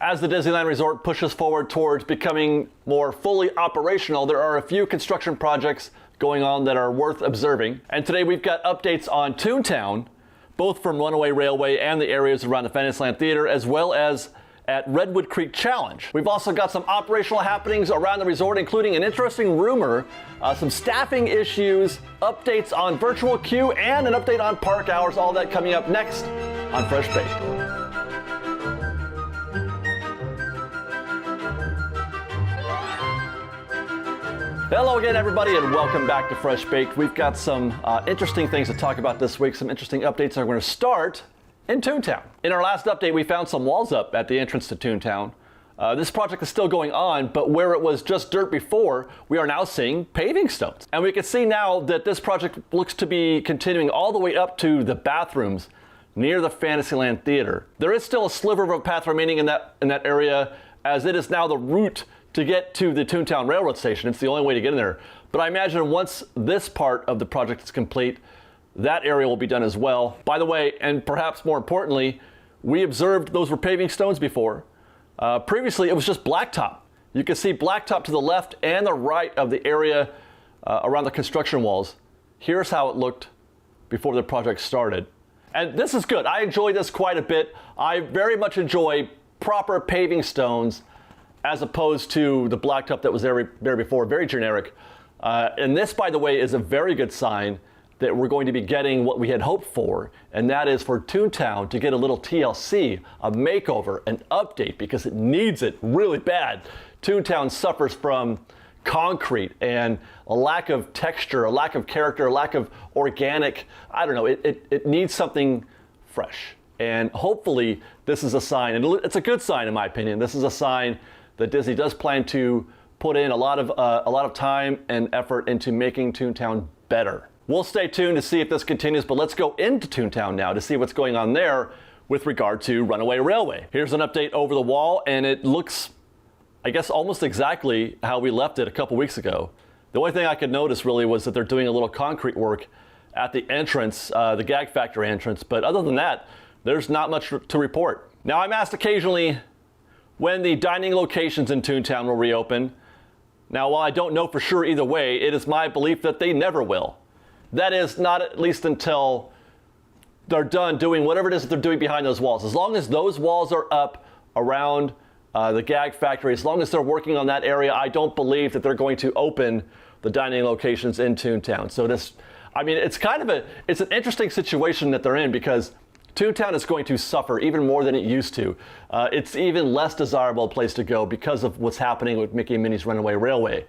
As the Disneyland Resort pushes forward towards becoming more fully operational, there are a few construction projects going on that are worth observing. And today we've got updates on ToonTown, both from Runaway Railway and the areas around the Fantasyland Theater, as well as at Redwood Creek Challenge. We've also got some operational happenings around the resort, including an interesting rumor, some staffing issues, updates on virtual queue, and an update on park hours. All that coming up next on FreshBaked. Hello again, everybody, and welcome back to FreshBaked. We've got some interesting things to talk about this week, some interesting updates. I'm going to start in ToonTown. In our last update, we found some walls up at the entrance to ToonTown. This project is still going on, but where it was just dirt before, we are now seeing paving stones. And we can see now that this project looks to be continuing all the way up to the bathrooms near the Fantasyland Theater. There is still a sliver of a path remaining in that area, as it is now the route to get to the ToonTown Railroad Station. It's the only way to get in there. But I imagine once this part of the project is complete, that area will be done as well. By the way, and perhaps more importantly, we observed those were paving stones before. Previously, it was just blacktop. You can see blacktop to the left and the right of the area around the construction walls. Here's how it looked before the project started. And this is good. I enjoy this quite a bit. I very much enjoy proper paving stones as opposed to the blacktop that was there before, very generic. And this, by the way, is a very good sign that we're going to be getting what we had hoped for, and that is for ToonTown to get a little TLC, a makeover, an update, because it needs it really bad. ToonTown suffers from concrete and a lack of texture, a lack of character, a lack of organic, I don't know, it needs something fresh. And hopefully this is a sign, and it's a good sign in my opinion. This is a sign that Disney does plan to put in a lot of time and effort into making ToonTown better. We'll stay tuned to see if this continues, but let's go into ToonTown now to see what's going on there with regard to Runaway Railway. Here's an update over the wall, and it looks, I guess, almost exactly how we left it a couple weeks ago. The only thing I could notice really was that they're doing a little concrete work at the entrance, the Gag Factory entrance, but other than that, there's not much to report. Now, I'm asked occasionally when the dining locations in ToonTown will reopen. Now, while I don't know for sure either way, it is my belief that they never will. That is, not at least until they're done doing whatever it is that they're doing behind those walls. As long as those walls are up around the Gag Factory, as long as they're working on that area, I don't believe that they're going to open the dining locations in ToonTown. So this, I mean, it's it's an interesting situation that they're in, because ToonTown is going to suffer even more than it used to. It's even less desirable place to go because of what's happening with Mickey and Minnie's Runaway Railway.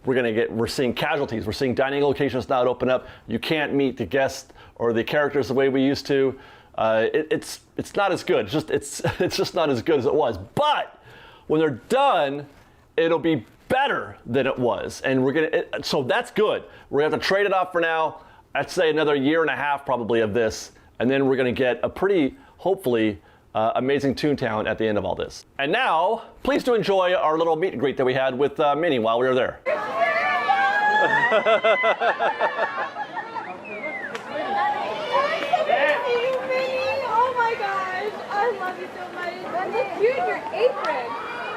We're seeing casualties. We're seeing dining locations not open up. You can't meet the guests or the characters the way we used to. It's not as good. It's just not as good as it was. But when they're done, it'll be better than it was, and so that's good. We're gonna have to trade it off for now. I'd say another year and a half probably of this. And then we're going to get a pretty, hopefully, amazing ToonTown at the end of all this. And now, please do enjoy our little meet and greet that we had with Minnie while we were there. Hey, Minnie! Oh my gosh, I love you so much. That looks cute in your apron.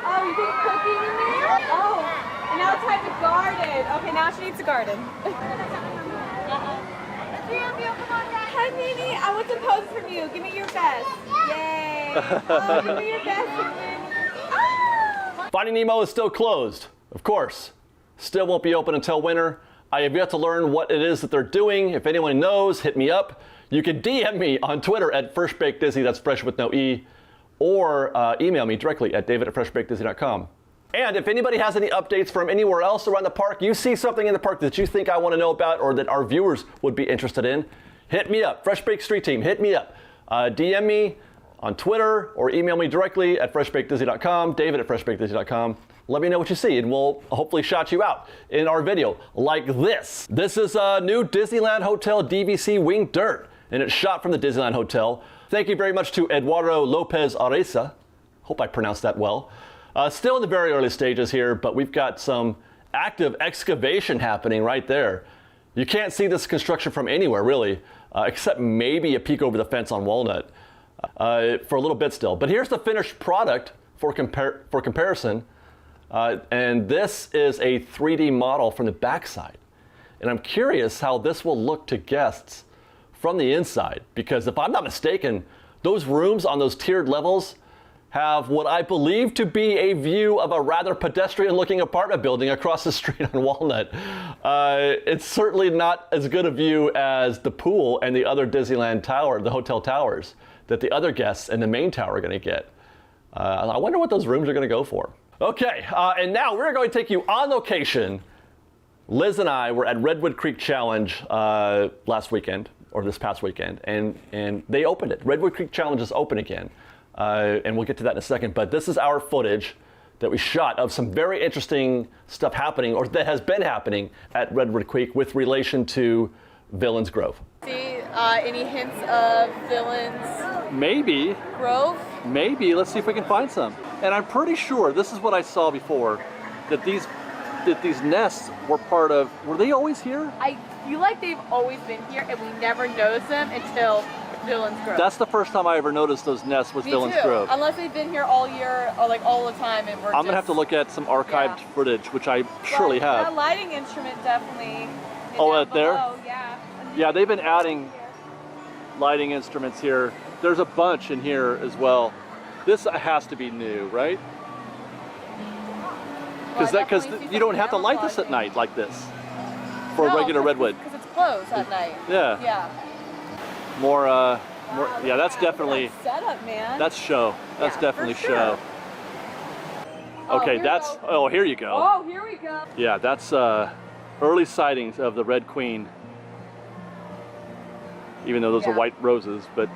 Oh, you put cooking in there? Oh, and now it's time to garden. Okay, now she needs to garden. Hi, Minnie. I want some poses from you. Give me your best. Yay. Oh, give me your best, Minnie. Ah! Finding Nemo is still closed, of course. Still won't be open until winter. I have yet to learn what it is that they're doing. If anyone knows, hit me up. You can DM me on Twitter at FreshBakedDisney, that's fresh with no E, or email me directly at david@freshbakedisney.com. And if anybody has any updates from anywhere else around the park, you see something in the park that you think I want to know about or that our viewers would be interested in, hit me up. FreshBaked Street Team, hit me up. DM me on Twitter or email me directly at freshbakedisney.com, david@freshbakedisney.com. Let me know what you see, and we'll hopefully shout you out in our video like this. This is a new Disneyland Hotel DVC Wing Dirt, and it's shot from the Disneyland Hotel. Thank you very much to Eduardo Lopez Areza. Hope I pronounced that well. Still in the very early stages here, but we've got some active excavation happening right there. You can't see this construction from anywhere, really, except maybe a peek over the fence on Walnut. for a little bit still. But here's the finished product for comparison. And this is a 3D model from the backside. And I'm curious how this will look to guests from the inside, because if I'm not mistaken, those rooms on those tiered levels have what I believe to be a view of a rather pedestrian-looking apartment building across the street on Walnut. It's certainly not as good a view as the pool and the other Disneyland tower, the hotel towers, that the other guests in the main tower are going to get. I wonder what those rooms are going to go for. Okay, and now we're going to take you on location. Liz and I were at Redwood Creek Challenge last weekend, or this past weekend, and they opened it. Redwood Creek Challenge is open again. And we'll get to that in a second, but this is our footage that we shot of some very interesting stuff happening, or that has been happening at Redwood Creek with relation to Villains Grove. See any hints of Villains Maybe. Grove? Maybe. Let's see if we can find some. And I'm pretty sure this is what I saw before, that these nests were part of. Were they always here? I feel like they've always been here, and we never noticed them until Villains Grove. That's the first time I ever noticed those nests was Me Villains too. Grove. Unless they've been here all year, or like all the time, and I'm gonna have to look at some archived footage, which I surely have. That lighting instrument definitely. Oh, down out there? below, yeah. Yeah, they've been adding lighting instruments here. There's a bunch in here as well. This has to be new, right? Because you don't have to light this at night like this for a regular Redwood. Because it's closed at night. Yeah. Yeah. More. Yeah, that's definitely. That setup, man. That's show. That's Yeah, definitely for sure. show. Okay, here that's. we go. Oh, here you go. Oh, here we go. Yeah, that's early sightings of the Red Queen. Even though those are white roses, but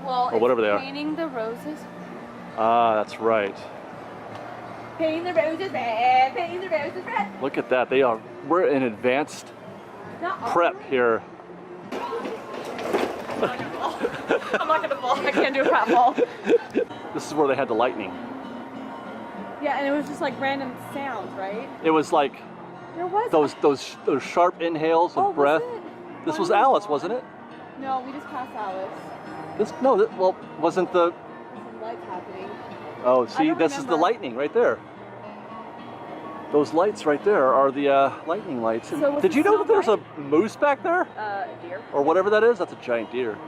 Well, or whatever they are. Painting the roses. Ah, that's right. Painting the roses red. Painting the roses red. Look at that. We're in advanced prep here. I'm not gonna fall. I can't do a crap fall. This is where they had the lightning. Yeah, and it was just like random sounds, right? It was like There was those sharp inhales of breath. This was Alice, wasn't it? No, we just passed Alice. Well, wasn't the. There's some lights happening. Oh, see, this is the lightning right there. Those lights right there are the lightning lights. So did you know that there's light? a moose back there? A deer. Or whatever that is? That's a giant deer.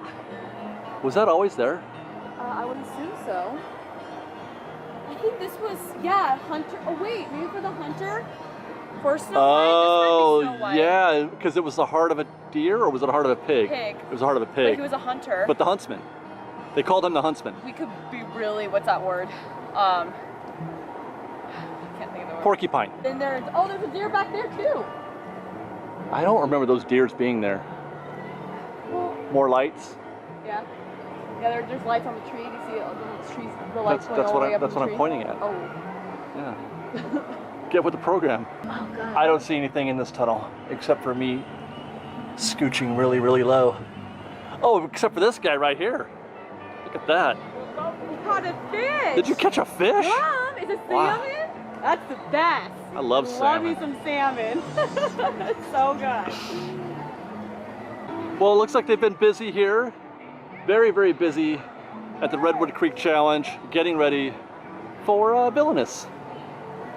Was that always there? I would assume so. I think this was, yeah, hunter. Oh wait, maybe for the hunter? For Snow White? Oh, This might be Snow White. yeah, because it was the heart of a deer, or was it the heart of a pig? Pig. It was the heart of a But pig. he was a hunter. But the huntsman. They called him the huntsman. We could be really, what's that word? I can't think of the word. Porcupine. Then there's a deer back there too. I don't remember those deers being there. Well, More lights? yeah. Yeah, there's lights on the tree. Do you see the trees, the lights going That's all the what way up that's the what tree? I'm pointing at. Oh. Yeah. Get with the program. Oh, God. I don't see anything in this tunnel except for me scooching really, really low. Oh, except for this guy right here. Look at that. We caught a fish. Did you catch a fish? Mom, is it salmon? Wow. That's the best. I love salmon. Love me some salmon. It's so good. Well, it looks like they've been busy here. Very, very busy at the Redwood Creek Challenge, getting ready for Villainous.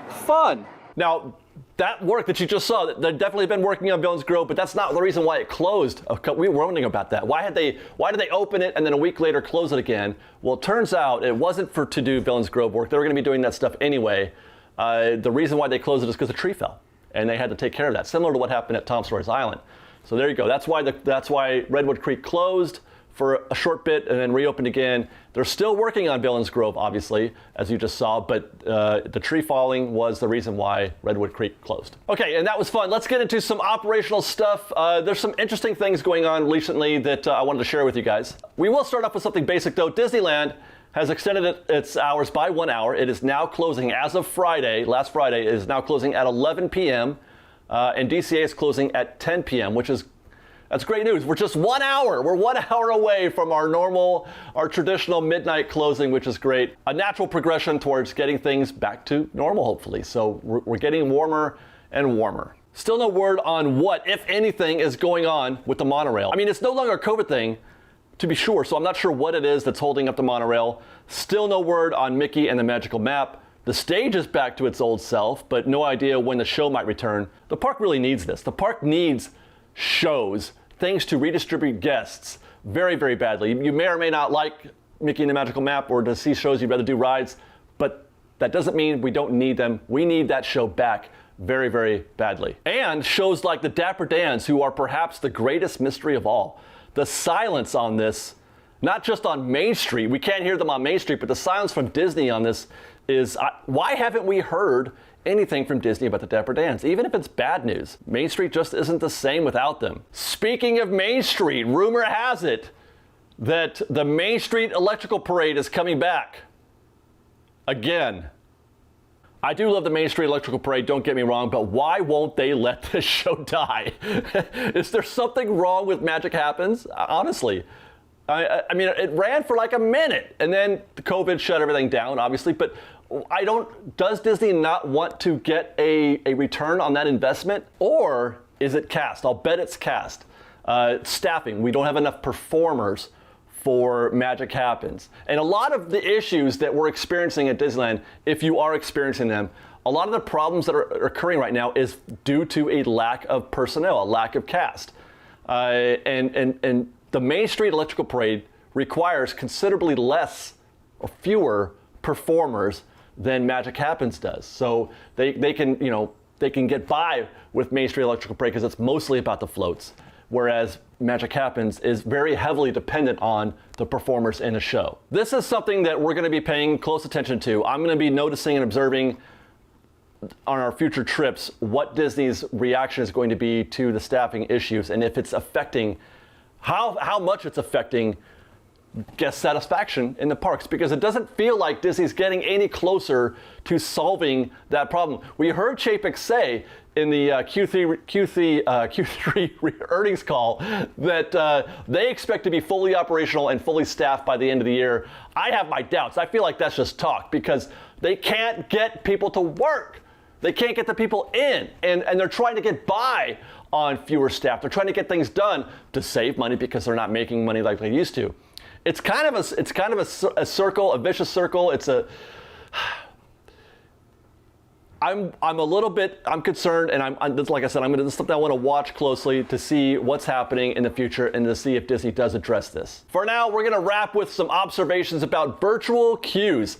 Fun. Now, that work that you just saw, they've definitely been working on Villains Grove, but that's not the reason why it closed. We were wondering about that. Why did they open it and then a week later close it again? Well, it turns out it wasn't to do Villains Grove work. They were going to be doing that stuff anyway. The reason why they closed it is because a tree fell, and they had to take care of that, similar to what happened at Tom Sawyer's Island. So there you go. That's why Redwood Creek closed for a short bit and then reopened again. They're still working on Villains Grove, obviously, as you just saw, but the tree falling was the reason why Redwood Creek closed. Okay, and that was fun. Let's get into some operational stuff. There's some interesting things going on recently that I wanted to share with you guys. We will start off with something basic, though. Disneyland has extended its hours by 1 hour. It is now closing as of Friday. Last Friday, it is now closing at 11 p.m. And DCA is closing at 10 p.m., that's great news. We're just 1 hour. We're 1 hour away from our traditional midnight closing, which is great. A natural progression towards getting things back to normal, hopefully. So we're getting warmer and warmer. Still no word on what, if anything, is going on with the monorail. I mean, it's no longer a COVID thing, to be sure, so I'm not sure what it is that's holding up the monorail. Still no word on Mickey and the Magical Map. The stage is back to its old self, but no idea when the show might return. The park really needs this. The park needs shows, things to redistribute guests very, very badly. You may or may not like Mickey and the Magical Map or to see shows you'd rather do rides, but that doesn't mean we don't need them. We need that show back very, very badly. And shows like the Dapper Dans, who are perhaps the greatest mystery of all. The silence on this, not just on Main Street, we can't hear them on Main Street, but the silence from Disney on this is, why haven't we heard anything from Disney about the Dapper Dans, even if it's bad news? Main Street just isn't the same without them. Speaking of Main Street, rumor has it that the Main Street Electrical Parade is coming back. Again. I do love the Main Street Electrical Parade, don't get me wrong, but why won't they let this show die? Is there something wrong with Magic Happens? Honestly. I mean, it ran for like a minute, and then the COVID shut everything down, obviously, but does Disney not want to get a return on that investment? Or is it cast? I'll bet it's cast. Staffing, we don't have enough performers for Magic Happens. And a lot of the issues that we're experiencing at Disneyland, if you are experiencing them, a lot of the problems that are occurring right now is due to a lack of personnel, a lack of cast. And the Main Street Electrical Parade requires considerably less or fewer performers than Magic Happens does. So they can, they can get by with Main Street Electrical Parade because it's mostly about the floats, whereas Magic Happens is very heavily dependent on the performers in a show. This is something that we're going to be paying close attention to. I'm going to be noticing and observing on our future trips what Disney's reaction is going to be to the staffing issues, and if it's affecting, how much it's affecting guest satisfaction in the parks, because it doesn't feel like Disney's getting any closer to solving that problem. We heard Chapek say in the Q3 earnings call that they expect to be fully operational and fully staffed by the end of the year. I have my doubts. I feel like that's just talk because they can't get people to work. They can't get the people in, and they're trying to get by on fewer staff. They're trying to get things done to save money because they're not making money like they used to. It's kind of a circle, a vicious circle. I'm concerned, and like I said, this is something I want to watch closely to see what's happening in the future and to see if Disney does address this. For now, we're going to wrap with some observations about virtual queues.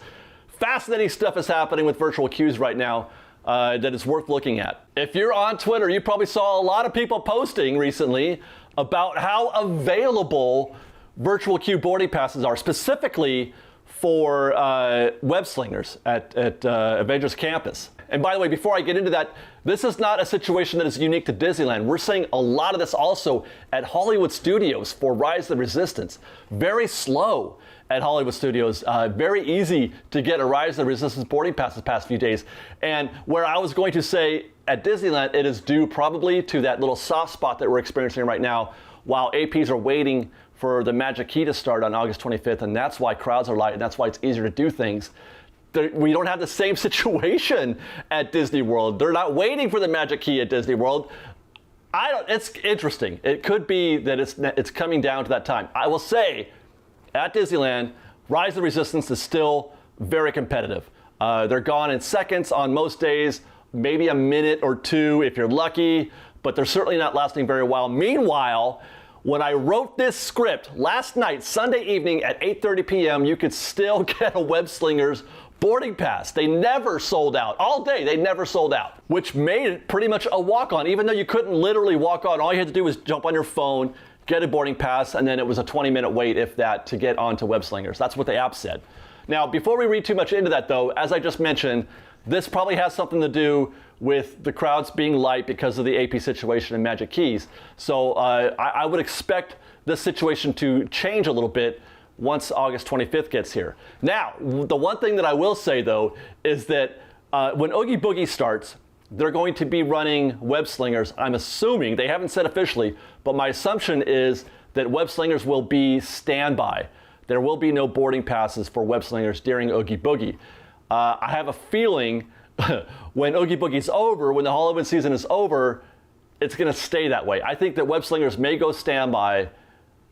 Fascinating stuff is happening with virtual queues right now that is worth looking at. If you're on Twitter, you probably saw a lot of people posting recently about how available virtual queue boarding passes are, specifically for web slingers at Avengers Campus. And by the way, before I get into that, this is not a situation that is unique to Disneyland. We're seeing a lot of this also at Hollywood Studios for Rise of the Resistance. Very slow at Hollywood Studios. Very easy to get a Rise of the Resistance boarding pass the past few days. And where I was going to say at Disneyland, it is due probably to that little soft spot that we're experiencing right now while APs are waiting for the Magic Key to start on August 25th, and that's why crowds are light, and that's why it's easier to do things. We don't have the same situation at Disney World. They're not waiting for the Magic Key at Disney World. It's interesting. It could be that it's coming down to that time. I will say, at Disneyland, Rise of the Resistance is still very competitive. They're gone in seconds on most days, maybe a minute or two if you're lucky, but they're certainly not lasting very well. Meanwhile, when I wrote this script last night, Sunday evening at 8:30 p.m., you could still get a Web Slingers boarding pass. They never sold out. All day, they never sold out, which made it pretty much a walk-on. Even though you couldn't literally walk on, all you had to do was jump on your phone, get a boarding pass, and then it was a 20-minute wait, if that, to get onto Web Slingers. That's what the app said. Now, before we read too much into that, though, as I just mentioned, this probably has something to do with the crowds being light because of the AP situation and Magic Keys. So I would expect this situation to change a little bit once August 25th gets here. Now, the one thing that I will say, though, is that when Oogie Boogie starts, they're going to be running Web Slingers. I'm assuming, they haven't said officially, but my assumption is that Web Slingers will be standby. There will be no boarding passes for Web Slingers during Oogie Boogie. I have a feeling when Oogie Boogie's over, when the Halloween season is over, it's going to stay that way. I think that Web Slingers may go standby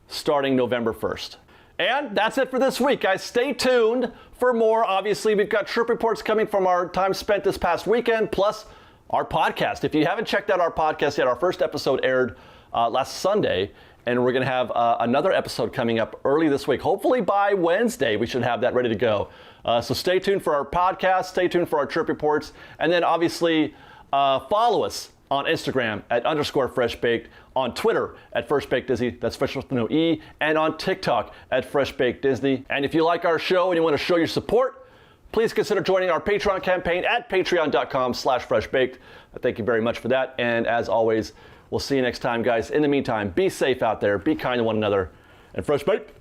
starting November 1st. And that's it for this week, guys. Stay tuned for more. Obviously, we've got trip reports coming from our time spent this past weekend, plus our podcast. If you haven't checked out our podcast yet, our first episode aired last Sunday, and we're going to have another episode coming up early this week. Hopefully by Wednesday, we should have that ready to go. So stay tuned for our podcast, stay tuned for our trip reports, and then obviously follow us on Instagram at _FreshBaked, on Twitter at FreshBaked Disney, that's fresh with no E, and on TikTok at FreshBaked Disney. And if you like our show and you want to show your support, please consider joining our Patreon campaign at patreon.com/freshbaked. Thank you very much for that. And as always, we'll see you next time, guys. In the meantime, be safe out there, be kind to one another, and fresh baked.